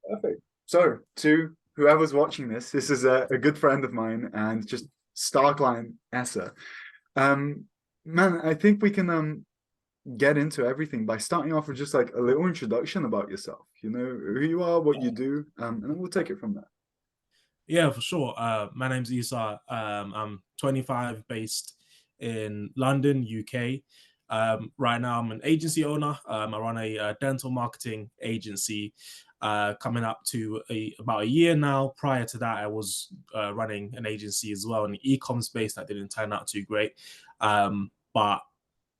Perfect. So, to whoever's watching this is a good friend of mine and just Starkline Essa. Um, Man, I think we can get into everything by starting off with just like a little introduction about yourself. You know who you are, what you do, and then we'll take it from there. Yeah, for sure. My name's Essa. I'm 25, based in London, UK. Right now, I'm an agency owner. I run a dental marketing agency. Coming up to about a year now. Prior to that, I was running an agency as well in the e-com space that didn't turn out too great. But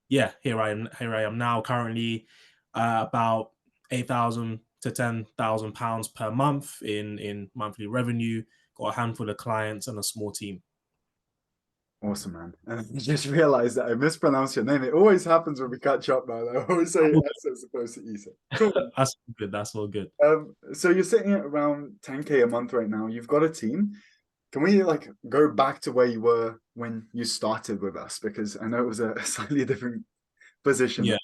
yeah, Here I am now. Currently, about 8,000 to £10,000 per month in monthly revenue. Got a handful of clients and a small team. Awesome, man. And I just realized that I mispronounced your name. It always happens when we catch up, man. I always say Essa as opposed to Isa. Cool. That's good. That's all good. So you're sitting at around 10K a month right now. You've got a team. Can we like go back to where you were when you started with us? Because I know it was a slightly different position. Yeah.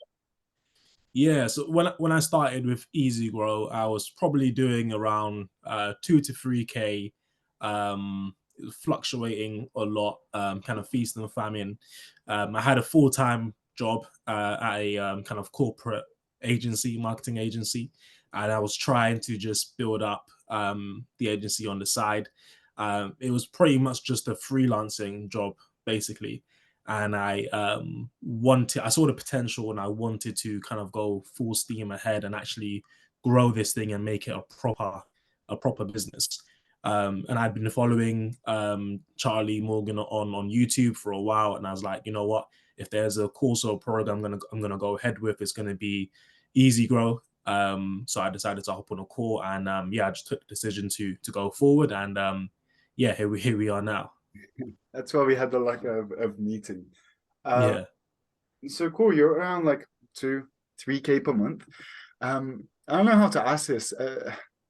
Yeah, so when I started with EasyGrow, I was probably doing around 2 to 3K, fluctuating a lot, kind of feast and famine. I had a full-time job at a kind of corporate agency, marketing agency, and I was trying to just build up the agency on the side. It was pretty much just a freelancing job, basically, and I saw the potential and I wanted to kind of go full steam ahead and actually grow this thing and make it a proper business. And I'd been following Charlie Morgan on YouTube for a while, and I was like, you know what? If there's a course or a program I'm gonna go ahead with, it's gonna be Easy Grow. So I decided to hop on a call, and yeah, I just took the decision to go forward, and yeah, here we are now. That's why we had the luck of meeting. Uh, Yeah. so cool. You're around like 3K per month. I don't know how to ask this.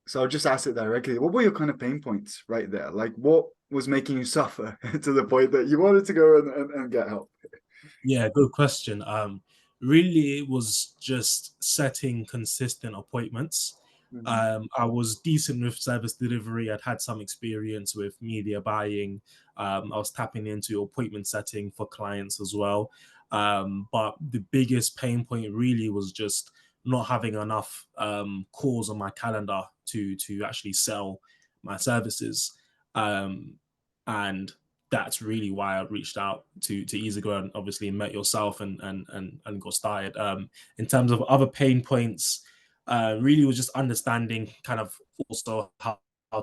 So I'll just ask it directly. What were your kind of pain points right there? Like what was making you suffer to the point that you wanted to go and get help? Yeah, good question. Really, it was just setting consistent appointments. Mhm. I was decent with service delivery. I'd had some experience with media buying. I was tapping into appointment setting for clients as well. But the biggest pain point really was just not having enough calls on my calendar to actually sell my services. Um, and that's really why I reached out to EasyGrow and obviously met yourself and got started. In terms of other pain points, really was just understanding kind of also how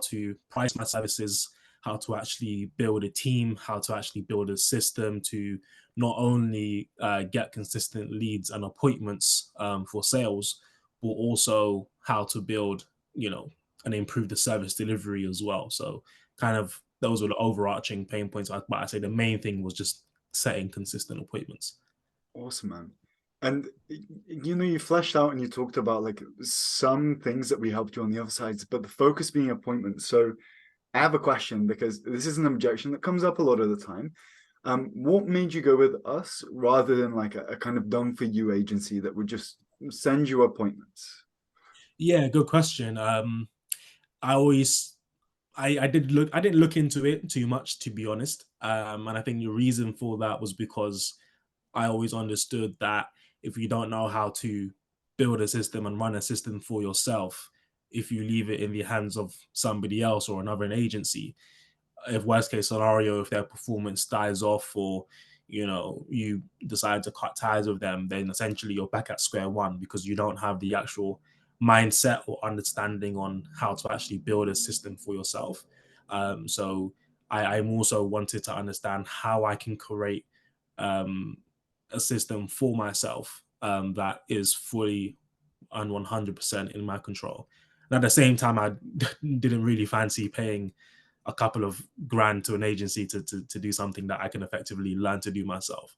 to price my services, how to actually build a team, how to actually build a system to not only get consistent leads and appointments for sales, but also how to build, and improve the service delivery as well. So kind of those were the overarching pain points. But I say the main thing was just setting consistent appointments. Awesome, man. And you know, you fleshed out and you talked about like some things that we helped you on the other sides, but the focus being appointments. So I have a question because this is an objection that comes up a lot of the time. What made you go with us rather than like a kind of done for you agency that would just send you appointments? Yeah, good question. I always I didn't look into it too much, to be honest. And I think the reason for that was because I always understood that if you don't know how to build a system and run a system for yourself, if you leave it in the hands of somebody else or another agency, if worst case scenario, if their performance dies off or you decide to cut ties with them, then essentially you're back at square one because you don't have the actual mindset or understanding on how to actually build a system for yourself. So I'm also wanted to understand how I can create um, a system for myself that is fully and 100% in my control. And at the same time, I didn't really fancy paying a couple of grand to an agency to do something that I can effectively learn to do myself.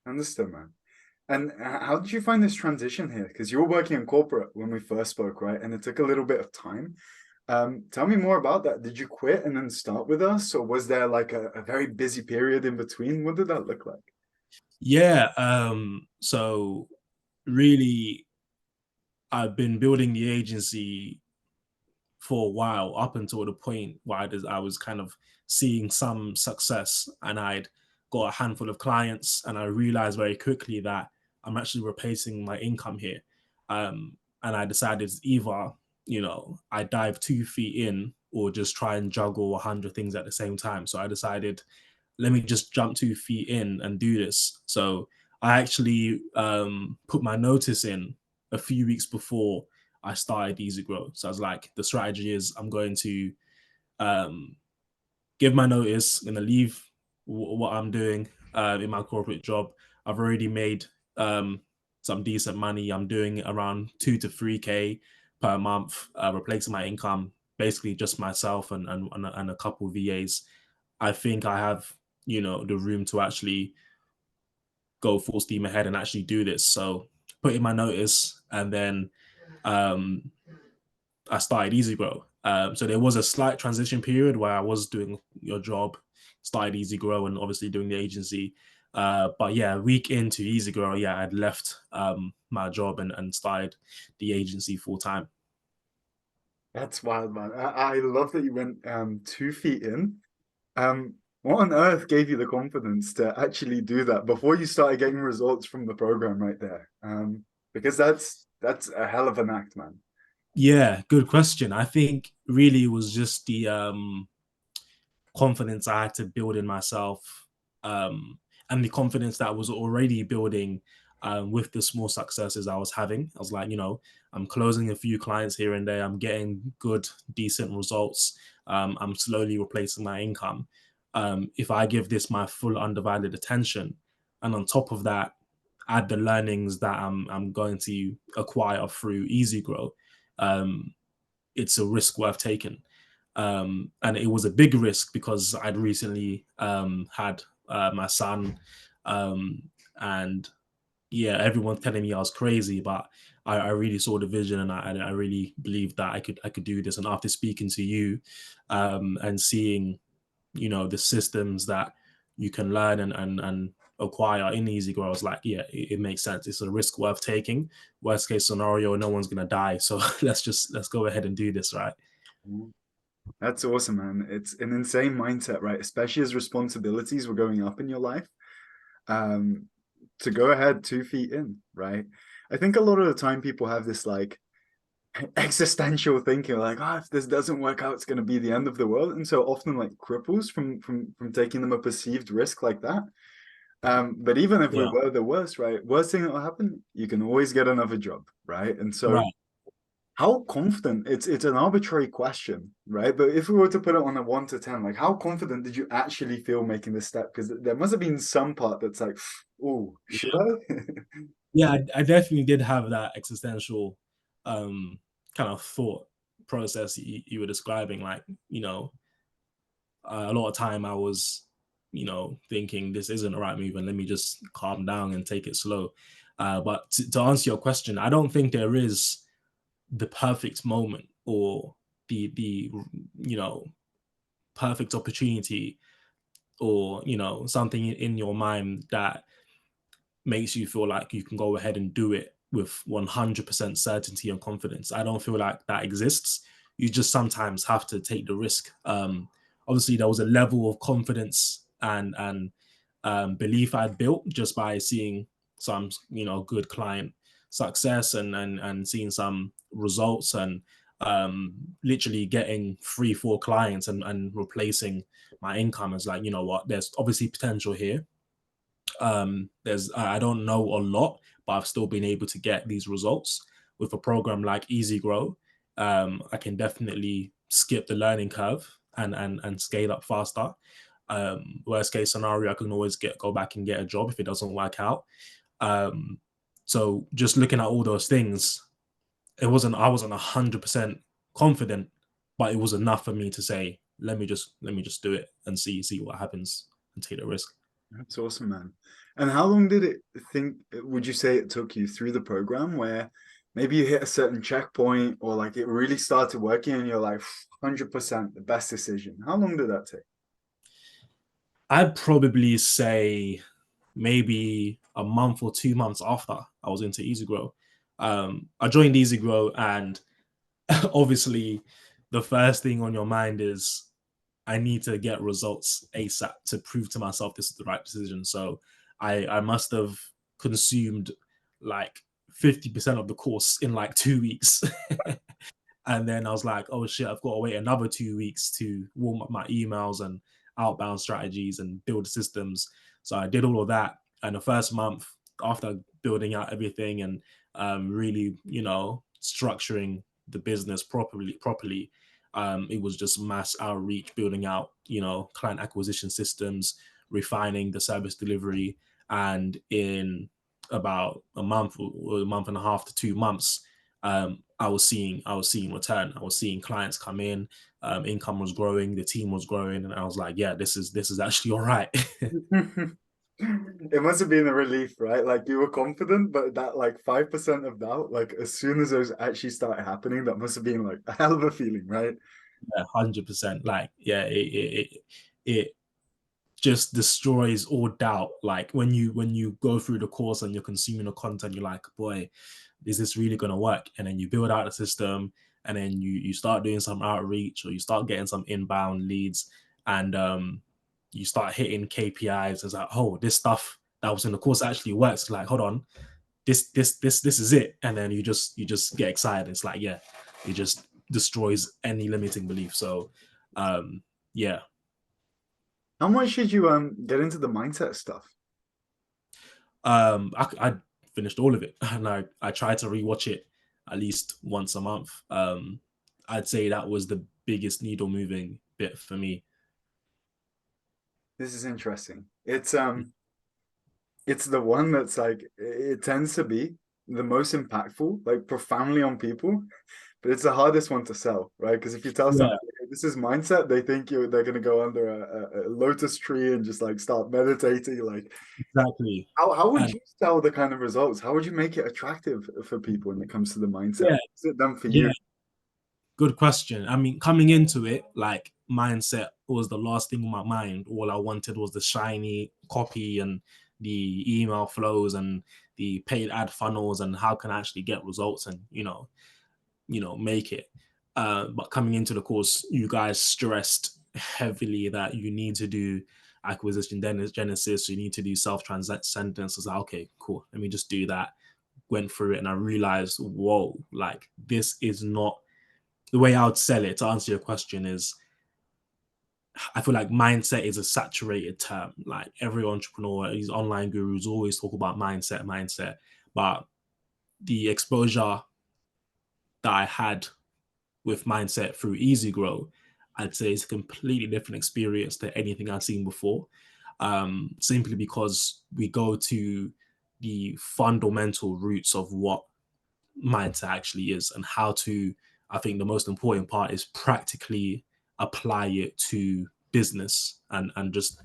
Understood, man. And how did you find this transition here? Because you were working in corporate when we first spoke, right? And it took a little bit of time. Tell me more about that. Did you quit and then start with us, or was there like a very busy period in between? What did that look like? Yeah. So really, I've been building the agency for a while, up until the point where I was kind of seeing some success, and I'd got a handful of clients, and I realized very quickly that I'm actually replacing my income here. And I decided either, I dive 2 feet in or just try and juggle 100 things at the same time. So I decided, let me just jump 2 feet in and do this. So I actually put my notice in a few weeks before I started EasyGrow. So I was like, the strategy is I'm going to um, give my notice, I'm going to leave what I'm doing in my corporate job. I've already made some decent money. I'm doing around 2 to 3K per month, replacing my income, basically just myself and a couple of VAs. I think I have, the room to actually go full steam ahead and actually do this. So put in my notice, and then um, I started EasyGrow. So there was a slight transition period where I was doing your job, started EasyGrow, and obviously doing the agency. But yeah, a week into EasyGrow, yeah, I'd left my job and started the agency full time. That's wild, man. I love that you went 2 feet in. What on earth gave you the confidence to actually do that before you started getting results from the program right there? Because that's a hell of an act, man. Yeah, good question. I think really it was just the confidence I had to build in myself, and the confidence that I was already building with the small successes I was having. I was like, I'm closing a few clients here and there. I'm getting good, decent results. I'm slowly replacing my income. If I give this my full undivided attention, and on top of that, add the learnings that I'm going to acquire through EasyGrow, um, it's a risk worth taking. And it was a big risk because I'd recently had my son, um, and yeah, everyone's telling me I was crazy, but I really saw the vision, and I really believed that I could do this. And after speaking to you, and seeing, the systems that you can learn and acquire in EasyGrow, I was like, yeah, it makes sense. It's a risk worth taking. Worst case scenario, no one's gonna die, so let's go ahead and do this, right? That's awesome, man. It's an insane mindset, right? Especially as responsibilities were going up in your life. Um, to go ahead 2 feet in, right? I think a lot of the time people have this like existential thinking, like, oh, if this doesn't work out, it's going to be the end of the world, and so often like cripples from taking them a perceived risk like that. But even if we Yeah, were the worst, right? Worst thing that will happen, you can always get another job, right? And so right. how confident, it's an arbitrary question, right? But if we were to put it on a 1 to 10, like how confident did you actually feel making this step? Because there must have been some part that's like, oh, should I? Yeah, I definitely did have that existential um kind of thought process you were describing. Like, a lot of time I was, thinking this isn't the right move, and let me just calm down and take it slow. But to answer your question, I don't think there is the perfect moment or the perfect opportunity, or something in your mind that makes you feel like you can go ahead and do it with 100% certainty and confidence. I don't feel like that exists. You just sometimes have to take the risk. Obviously, there was a level of confidence and belief I'd built just by seeing some, good client success, and seeing some results, and literally getting 3, 4 clients and replacing my income. Is like, what, there's obviously potential here. There's I don't know a lot, but I've still been able to get these results with a program like EasyGrow. I can definitely skip the learning curve and scale up faster. Worst case scenario, I can always go back and get a job if it doesn't work out. Um, so just looking at all those things, I wasn't 100% confident, but it was enough for me to say, let me just do it and see what happens and take the risk. That's awesome, man. And how long did it think, would you say it took you through the program where maybe you hit a certain checkpoint or like it really started working and you're like 100% the best decision? How long did that take? I'd probably say maybe a month or 2 months after I was into EasyGrow. I joined EasyGrow, and obviously the first thing on your mind is I need to get results ASAP to prove to myself this is the right decision. So I must have consumed like 50% of the course in like 2 weeks. And then I was like, oh shit, I've got to wait another 2 weeks to warm up my emails and outbound strategies and build systems. So I did all of that. And the first month, after building out everything and really, structuring the business properly, it was just mass outreach, building out, client acquisition systems, refining the service delivery. And in about a month or a month and a half to 2 months, I was seeing return. I was seeing clients come in, income was growing, the team was growing, and I was like, yeah, this is actually all right. It must have been a relief, right? Like you were confident, but that like 5% of doubt, like as soon as those actually start happening, that must have been like a hell of a feeling, right? Yeah, 100%. Like, yeah, it just destroys all doubt. Like when you go through the course and you're consuming the content, you're like, boy, is this really going to work? And then you build out a system, and then you start doing some outreach, or you start getting some inbound leads, and you start hitting KPIs. It's like, oh, this stuff that was in the course actually works. It's like, hold on, this is it. And then you just get excited. It's like, yeah, it just destroys any limiting belief. So yeah. How much did you get into the mindset stuff? I finished all of it, and I try to rewatch it at least once a month. I'd say that was the biggest needle moving bit for me. This is interesting. It's the one that's like it tends to be the most impactful, like profoundly on people, but it's the hardest one to sell, right? Because if you tell Yeah, somebody "Hey, this is mindset, they think they're gonna go under a lotus tree and just like start meditating. Like, exactly. how would And you sell the kind of results? How would you make it attractive for people when it comes to the mindset? yeah, What's it done for yeah, you? good question. I mean, coming into it, like mindset was the last thing on my mind. All I wanted was the shiny copy and the email flows and the paid ad funnels and how can I actually get results and make it. But coming into the course, you guys stressed heavily that you need to do acquisition genesis, you need to do self transcendence. I was like, okay, cool. Let me just do that. Went through it and I realized, whoa, like this is not the way I would sell it. To answer your question, is I feel like mindset is a saturated term. Like every entrepreneur, these online gurus always talk about mindset, but the exposure that I had with mindset through EasyGrow, I'd say it's a completely different experience to anything I've seen before. Simply because we go to the fundamental roots of what mindset actually is and how to, I think the most important part is practically apply it to business and just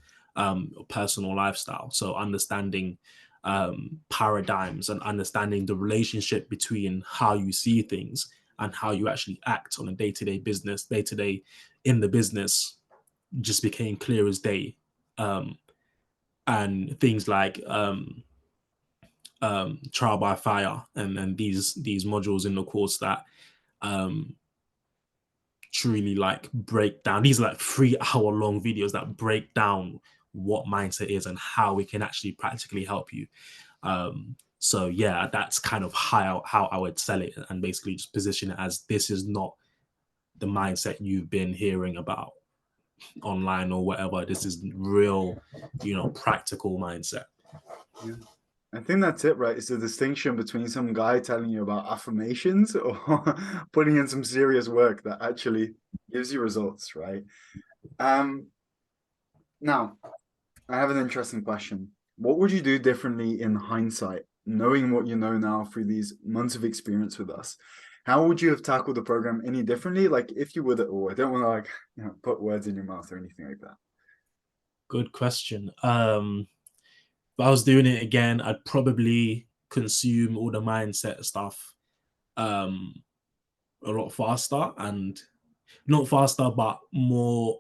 personal lifestyle. So understanding paradigms and understanding the relationship between how you see things and how you actually act on a day-to-day in the business just became clear as day. Um, and things like trial by fire and these modules in the course that um truly like break down, these are like 3 hour long videos that break down what mindset is and how we can actually practically help you. So yeah, that's kind of how I would sell it and basically just position it as this is not the mindset you've been hearing about online or whatever. This is real, practical mindset. Yeah. I think that's it, right? It's the distinction between some guy telling you about affirmations or putting in some serious work that actually gives you results, right? Um, Now, I have an interesting question. What would you do differently in hindsight, knowing what you know now through these months of experience with us? How would you have tackled the program any differently? Like if you would at all. I don't want to like put words in your mouth or anything like that. Good question. If I was doing it again, I'd probably consume all the mindset stuff um a lot faster, and not faster but more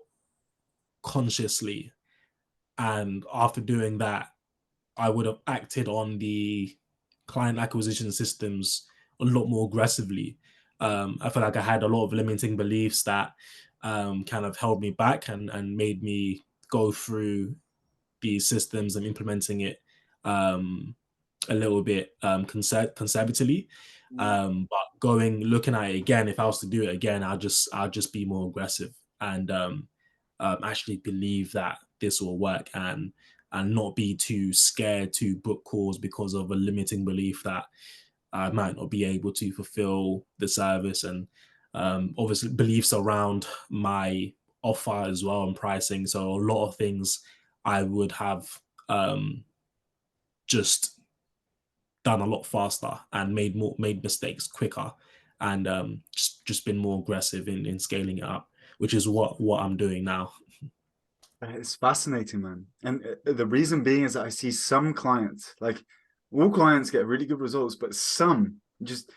consciously. And after doing that, I would have acted on the client acquisition systems a lot more aggressively. I feel like I had a lot of limiting beliefs that kind of held me back and made me go through these systems and implementing it a little bit conservatively. But looking at it again, if I was to do it again, I'll just be more aggressive and actually believe that this will work and not be too scared to book calls because of a limiting belief that I might not be able to fulfill the service, and obviously beliefs around my offer as well and pricing. So a lot of things I would have um, just done a lot faster and made mistakes quicker, and just been more aggressive in scaling it up, which is what I'm doing now. It's fascinating, man. And the reason being is that I see some clients, like all clients get really good results, but some just,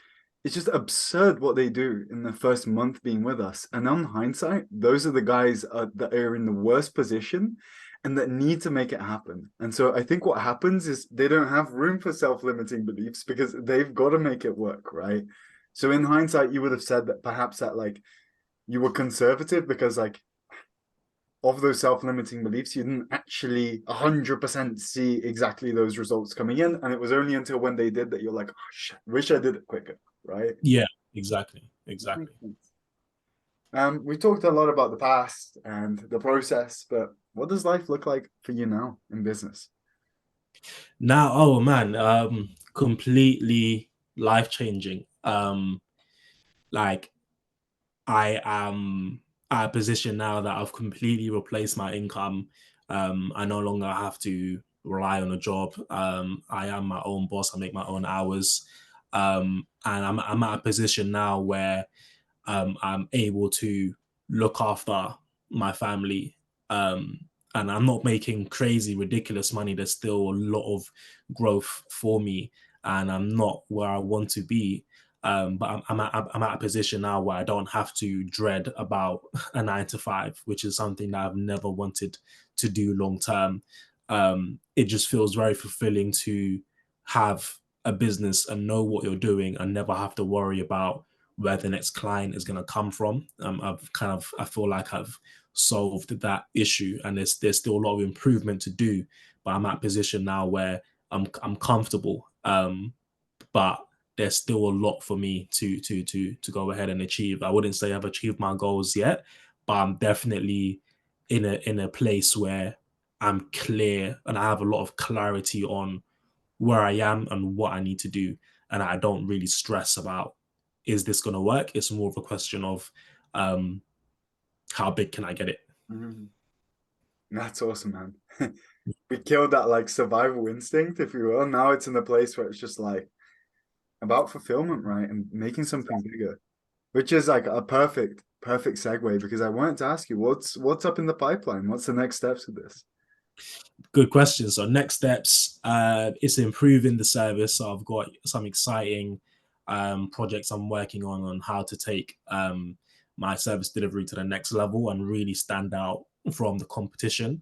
it's just absurd what they do in the first month being with us. And on hindsight, those are the guys that are in the worst position and that need to make it happen. And so I think what happens is they don't have room for self-limiting beliefs because they've got to make it work, right? So in hindsight, you would have said that perhaps that like you were conservative because like of those self-limiting beliefs, you didn't actually 100% see exactly those results coming in. And it was only until when they did that you're like, oh, shit, wish I did it quicker, right? Yeah, exactly, That exactly. makes sense. We talked a lot about the past and the process, but what does life look like for you now in business? Now, oh man, completely life changing. Like I am at a position now that I've completely replaced my income. I no longer have to rely on a job. I am my own boss. I make my own hours. And I'm at a position now where I'm able to look after my family. Um, and I'm not making crazy, ridiculous money. There's still a lot of growth for me, and I'm not where I want to be. But I'm at a position now where I don't have to dread about a 9 to 5, which is something that I've never wanted to do long term. It just feels very fulfilling to have a business and know what you're doing and never have to worry about where the next client is going to come from. I feel like I've solved that issue, and there's still a lot of improvement to do. But I'm at a position now where I'm comfortable, but there's still a lot for me to go ahead and achieve. I wouldn't say I've achieved my goals yet, but I'm definitely in a place where I'm clear and I have a lot of clarity on where I am and what I need to do. And I don't really stress about, is this going to work? It's more of a question of um, how big can I get it? Mhm. That's awesome, man. We killed that like survival instinct, if you will. Now it's in the place where it's just like about fulfillment, right? And making something bigger, which is like a perfect segue because I wanted to ask you what's up in the pipeline? What's the next steps with this? Good question. So next steps is improving the service. So I've got some exciting projects I'm working on how to take my service delivery to the next level and really stand out from the competition.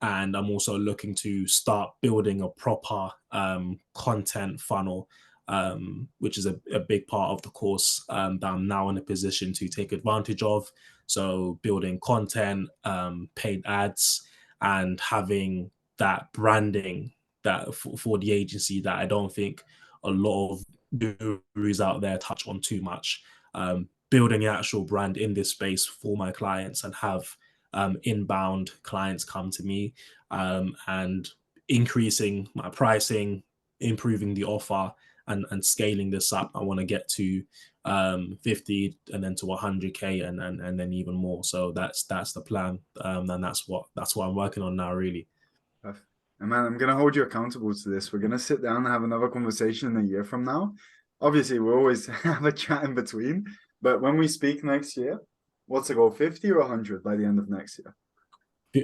And I'm also looking to start building a proper content funnel, which is a big part of the course that I'm now in a position to take advantage of. So building content, paid ads, and having that branding that for the agency that I don't think a lot of gurus out there touch on too much. Building an actual brand in this space for my clients and have inbound clients come to me, and increasing my pricing, improving the offer, and scaling this up. I want to get to 50 and then to 100k and then even more. So that's the plan, and that's what I'm working on now, really. Perfect. And man, I'm gonna hold you accountable to this. We're gonna sit down and have another conversation in a year from now. Obviously, we always have a chat in between, but when we speak next year, what's the goal, 50 or 100 by the end of next year?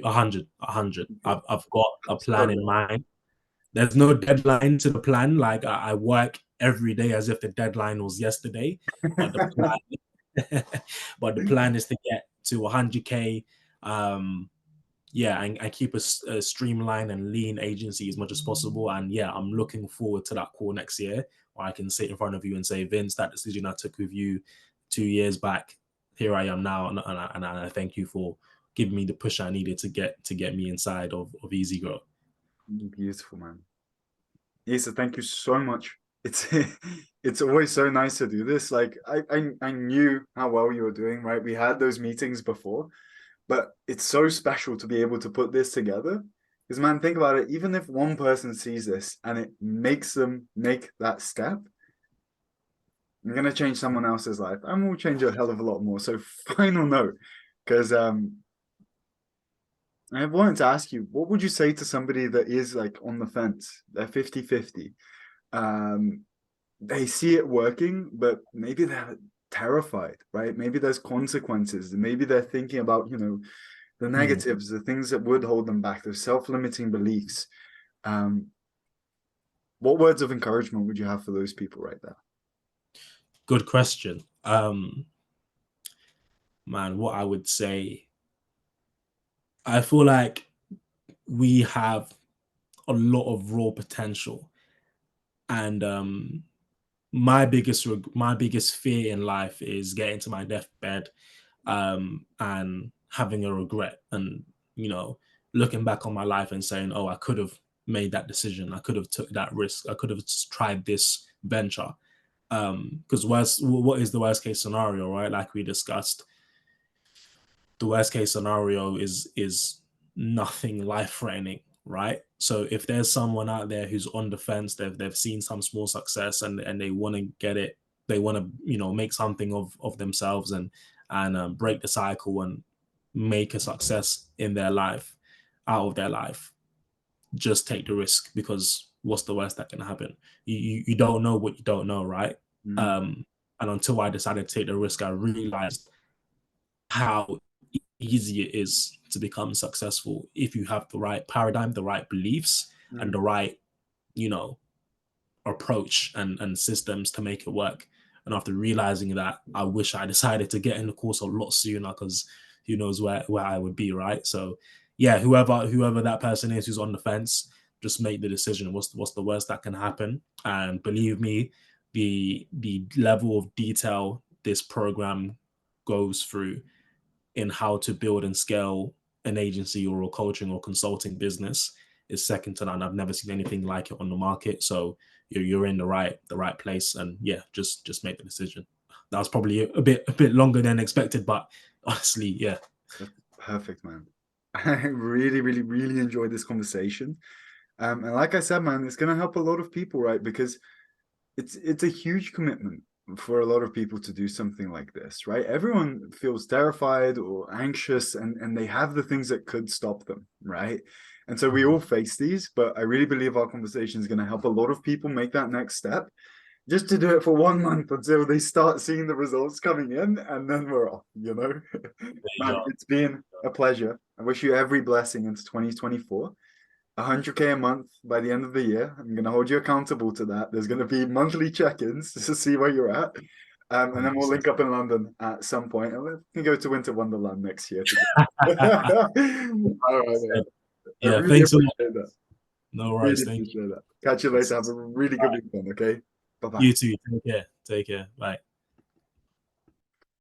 100. I've got a So plan in good. mind. There's no deadline to the plan. Like I work every day as if the deadline was yesterday, but the plan, but the plan is to get to 100k. Yeah, and keep a streamlined and lean agency as much as possible. And yeah, I'm looking forward to that call next year or I can sit in front of you and say, Vince, that decision I took with you 2 years back, here I am now, and I thank you for giving me the push I needed to get me inside of EasyGrow. Beautiful, man. Issa, thank you so much. It's it's always so nice to do this. Like I knew how well you were doing, right? We had those meetings before, but it's so special to be able to put this together. Because man, think about it, even if one person sees this and it makes them make that step, I'm gonna change someone else's life. And we'll change a hell of a lot more. So final note, because I wanted to ask you, what would you say to somebody that is like on the fence? They're 50-50. They see it working, but maybe they're terrified, right? Maybe there's consequences. Maybe they're thinking about, the negatives, the things that would hold them back, those self-limiting beliefs. What words of encouragement would you have for those people right there? Good question. Man, what I would say, I feel like we have a lot of raw potential, and my biggest fear in life is getting to my deathbed and having a regret, and looking back on my life and saying, oh, I could have made that decision, I could have took that risk, I could have tried this venture. Because what is the worst case scenario, right? Like we discussed, the worst case scenario is nothing life threatening, right? So if there's someone out there who's on the fence, they've seen some small success and they want to get it, they want to make something of themselves and break the cycle and make a success in their life, out of their life, just take the risk, because what's the worst that can happen? You don't know what you don't know, right? And until I decided to take the risk, I realized how easy it is to become successful if you have the right paradigm, the right beliefs, and the right, approach and systems to make it work. And after realizing that, I wish I decided to get in the course a lot sooner, because who knows where I would be, right? So yeah, whoever that person is who's on the fence, just make the decision. What's the worst that can happen? And believe me, the level of detail this program goes through in how to build and scale an agency or a coaching or consulting business is second to none. I've never seen anything like it on the market. So you're in the right place, and yeah, just make the decision. That was probably a bit longer than expected, but honestly, yeah. That's perfect, man. I really, really, really enjoyed this conversation. And like I said, man, it's gonna help a lot of people, right? Because it's a huge commitment for a lot of people to do something like this, right? Everyone feels terrified or anxious, and they have the things that could stop them, right? And so we all face these, but I really believe our conversation is going to help a lot of people make that next step, just to do it for 1 month until they start seeing the results coming in, and then we're off, Man, it's been a pleasure. I wish you every blessing into 2024. 100K a month by the end of the year. I'm going to hold you accountable to that. There's going to be monthly check-ins to see where you're at. And then we'll link up in London at some point, and we can go to Winter Wonderland next year. All right, man. I Yeah, really thanks a lot. appreciate that. No worries. Really Thank you. appreciate that. Catch you later. Have a really good weekend, okay? Bye-bye. You too. Take care. Bye.